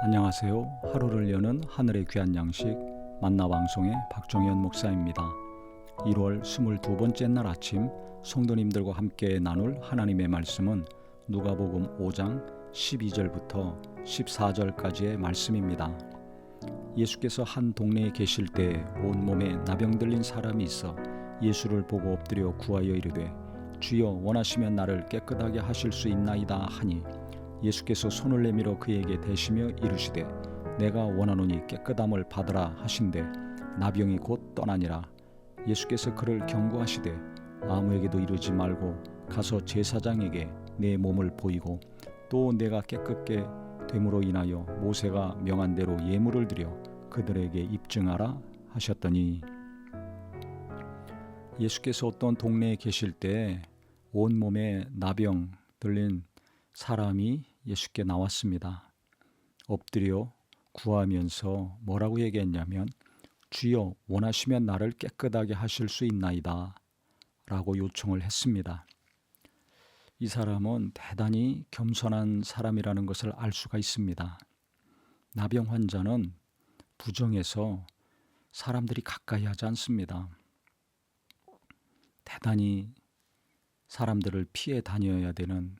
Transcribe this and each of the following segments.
안녕하세요. 하루를 여는 하늘의 귀한 양식 만나방송의 박정현 목사입니다. 1월 22번째 날 아침 성도님들과 함께 나눌 하나님의 말씀은 누가복음 5장 12절부터 14절까지의 말씀입니다. 예수께서 한 동네에 계실 때 온몸에 나병 들린 사람이 있어 예수를 보고 엎드려 구하여 이르되 주여 원하시면 나를 깨끗하게 하실 수 있나이다 하니 예수께서 손을 내밀어 그에게 대시며 이르시되 내가 원하노니 깨끗함을 받으라 하신대 나병이 곧 떠나니라. 예수께서 그를 경고하시되 아무에게도 이르지 말고 가서 제사장에게 내 몸을 보이고 또 내가 깨끗게 됨으로 인하여 모세가 명한 대로 예물을 드려 그들에게 입증하라 하셨더니, 예수께서 어떤 동네에 계실 때 온몸에 나병 들린 사람이 예수께 나왔습니다. 엎드려 구하면서 뭐라고 얘기했냐면 주여 원하시면 나를 깨끗하게 하실 수 있나이다 라고 요청을 했습니다. 이 사람은 대단히 겸손한 사람이라는 것을 알 수가 있습니다. 나병 환자는 부정해서 사람들이 가까이 하지 않습니다. 대단히 사람들을 피해 다녀야 되는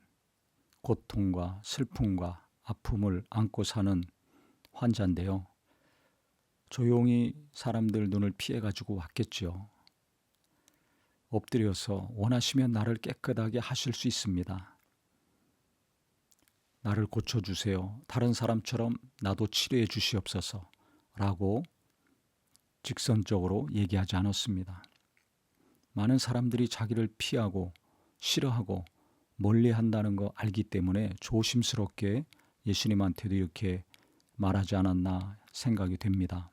고통과 슬픔과 아픔을 안고 사는 환자인데요. 조용히 사람들 눈을 피해가지고 왔겠죠. 엎드려서 원하시면 나를 깨끗하게 하실 수 있습니다. 나를 고쳐주세요. 다른 사람처럼 나도 치료해 주시옵소서 라고 직선적으로 얘기하지 않았습니다. 많은 사람들이 자기를 피하고 싫어하고 멀리한다는 거 알기 때문에 조심스럽게 예수님한테도 이렇게 말하지 않았나 생각이 됩니다.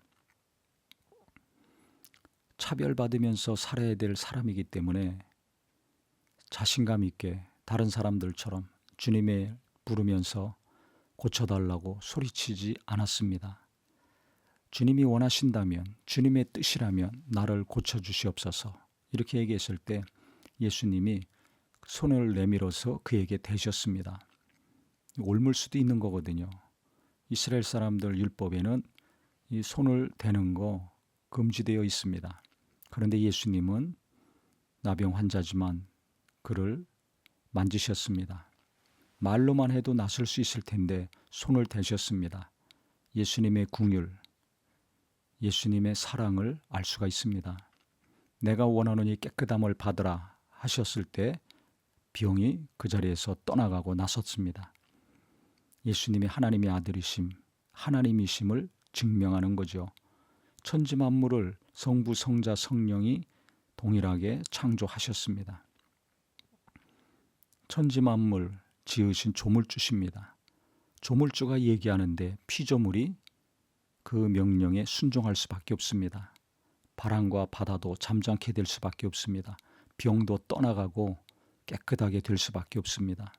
차별받으면서 살아야 될 사람이기 때문에 자신감 있게 다른 사람들처럼 주님의 부르면서 고쳐달라고 소리치지 않았습니다. 주님이 원하신다면, 주님의 뜻이라면 나를 고쳐주시옵소서 이렇게 얘기했을 때 예수님이 손을 내밀어서 그에게 대셨습니다. 옮을 수도 있는 거거든요. 이스라엘 사람들 율법에는 이 손을 대는 거 금지되어 있습니다. 그런데 예수님은 나병 환자지만 그를 만지셨습니다. 말로만 해도 낫을 수 있을 텐데 손을 대셨습니다. 예수님의 긍휼, 예수님의 사랑을 알 수가 있습니다. 내가 원하노니 깨끗함을 받으라 하셨을 때 병이 그 자리에서 떠나가고 나섰습니다. 예수님이 하나님의 아들이심, 하나님이심을 증명하는 거죠. 천지 만물을 성부, 성자, 성령이 동일하게 창조하셨습니다. 천지 만물 지으신 조물주십니다. 조물주가 얘기하는데 피조물이 그 명령에 순종할 수밖에 없습니다. 바람과 바다도 잠잠케 될 수밖에 없습니다. 병도 떠나가고 깨끗하게 될 수밖에 없습니다.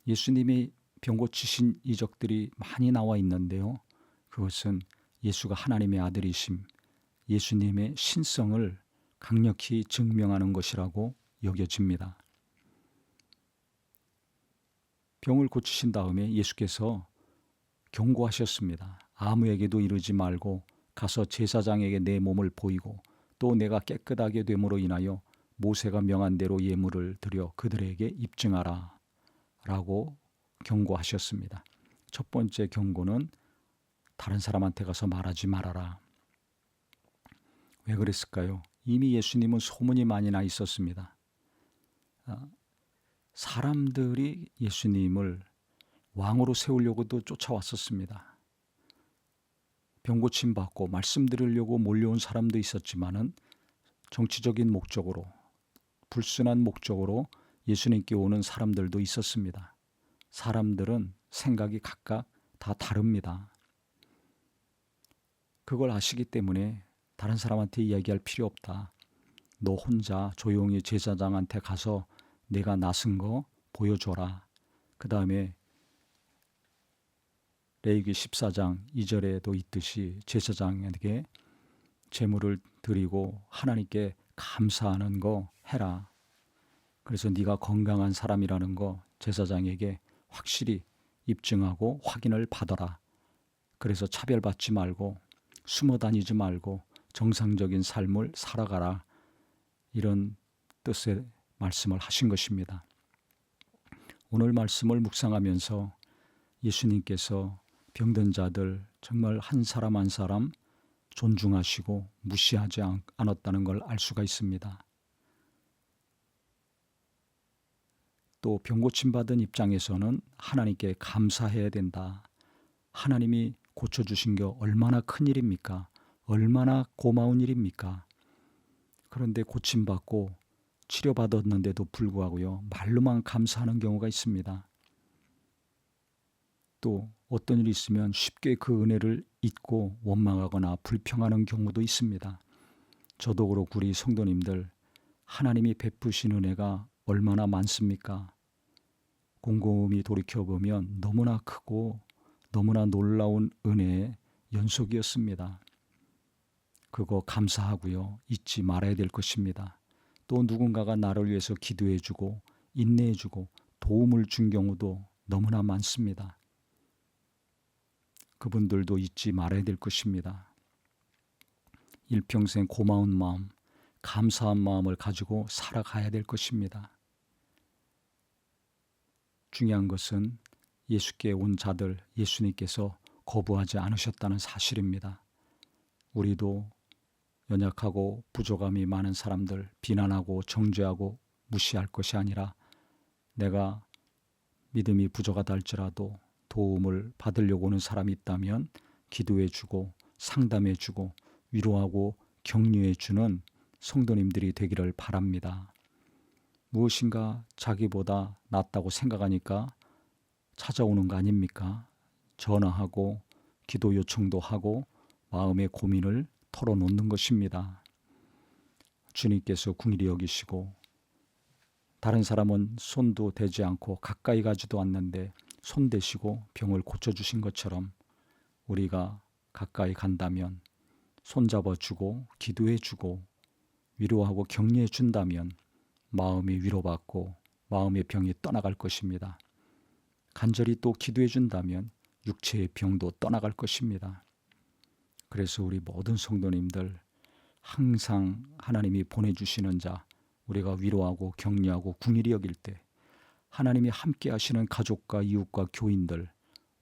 예수님이 병 고치신 이적들이 많이 나와 있는데요. 그것은 예수가 하나님의 아들이심, 예수님의 신성을 강력히 증명하는 것이라고 여겨집니다. 병을 고치신 다음에 예수께서 경고하셨습니다. 아무에게도 이르지 말고 가서 제사장에게 내 몸을 보이고 또 내가 깨끗하게 됨으로 인하여 모세가 명한 대로 예물을 드려 그들에게 입증하라 라고 경고하셨습니다. 첫 번째 경고는 다른 사람한테 가서 말하지 말아라. 왜 그랬을까요? 이미 예수님은 소문이 많이 나 있었습니다. 사람들이 예수님을 왕으로 세우려고도 쫓아왔었습니다. 병 고침 받고 말씀 들으려고 몰려온 사람도 있었지만은 정치적인 목적으로, 불순한 목적으로 예수님께 오는 사람들도 있었습니다. 사람들은 생각이 각각 다 다릅니다. 그걸 아시기 때문에 다른 사람한테 이야기할 필요 없다. 너 혼자 조용히 제사장한테 가서 내가 나선 거 보여줘라. 그 다음에 레위기 14장 2절에도 있듯이 제사장에게 제물을 드리고 하나님께 감사하는 거 해라. 그래서 네가 건강한 사람이라는 거 제사장에게 확실히 입증하고 확인을 받아라. 그래서 차별받지 말고 숨어 다니지 말고 정상적인 삶을 살아가라. 이런 뜻의 말씀을 하신 것입니다. 오늘 말씀을 묵상하면서 예수님께서 병든 자들 정말 한 사람 한 사람 존중하시고 무시하지 않았다는 걸 알 수가 있습니다. 또 병 고침받은 입장에서는 하나님께 감사해야 된다. 하나님이 고쳐주신 게 얼마나 큰 일입니까? 얼마나 고마운 일입니까? 그런데 고침받고 치료받았는데도 불구하고요, 말로만 감사하는 경우가 있습니다. 또 어떤 일이 있으면 쉽게 그 은혜를 잊고 원망하거나 불평하는 경우도 있습니다. 저도 그렇고 우리 성도님들, 하나님이 베푸신 은혜가 얼마나 많습니까? 곰곰이 돌이켜보면 너무나 크고 너무나 놀라운 은혜의 연속이었습니다. 그거 감사하고요, 잊지 말아야 될 것입니다. 또 누군가가 나를 위해서 기도해주고 인내해주고 도움을 준 경우도 너무나 많습니다. 그분들도 잊지 말아야 될 것입니다. 일평생 고마운 마음, 감사한 마음을 가지고 살아가야 될 것입니다. 중요한 것은 예수께 온 자들 예수님께서 거부하지 않으셨다는 사실입니다. 우리도 연약하고 부족함이 많은 사람들 비난하고 정죄하고 무시할 것이 아니라 내가 믿음이 부족하다 할지라도 도움을 받으려고 오는 사람이 있다면 기도해주고 상담해주고 위로하고 격려해주는 성도님들이 되기를 바랍니다. 무엇인가 자기보다 낫다고 생각하니까 찾아오는 거 아닙니까? 전화하고 기도 요청도 하고 마음의 고민을 털어놓는 것입니다. 주님께서 긍휼히 여기시고 다른 사람은 손도 대지 않고 가까이 가지도 않는데 손 대시고 병을 고쳐주신 것처럼 우리가 가까이 간다면 손잡아주고 기도해주고 위로하고 격려해준다면 마음이 위로받고 마음의 병이 떠나갈 것입니다. 간절히 또 기도해준다면 육체의 병도 떠나갈 것입니다. 그래서 우리 모든 성도님들 항상 하나님이 보내주시는 자 우리가 위로하고 격려하고 긍휼히 여길 때 하나님이 함께 하시는 가족과 이웃과 교인들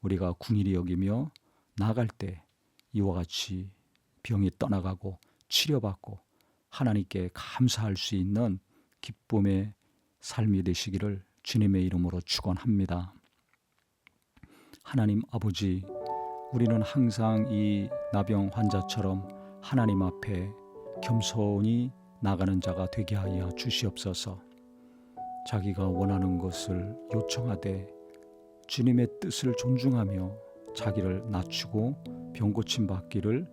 우리가 긍휼히 여기며 나아갈 때 이와 같이 병이 떠나가고 치료받고 하나님께 감사할 수 있는 기쁨의 삶이 되시기를 주님의 이름으로 축원합니다. 하나님 아버지, 우리는 항상 이 나병 환자처럼 하나님 앞에 겸손히 나가는 자가 되게 하여 주시옵소서. 자기가 원하는 것을 요청하되 주님의 뜻을 존중하며 자기를 낮추고 병 고침 받기를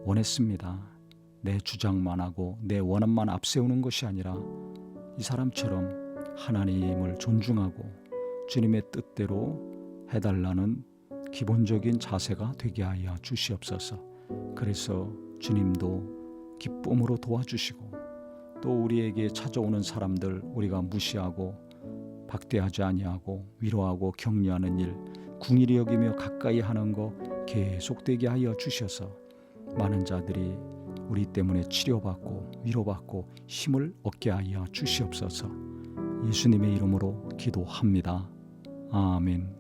원했습니다. 내 주장만 하고 내 원함만 앞세우는 것이 아니라 이 사람처럼 하나님을 존중하고 주님의 뜻대로 해달라는 기본적인 자세가 되게 하여 주시옵소서. 그래서 주님도 기쁨으로 도와주시고 또 우리에게 찾아오는 사람들 우리가 무시하고 박대하지 아니하고 위로하고 격려하는 일 긍휼히 여기며 가까이 하는 거 계속되게 하여 주셔서 많은 자들이 우리 때문에 치료받고 위로받고 힘을 얻게 하여 주시옵소서. 예수님의 이름으로 기도합니다. 아멘.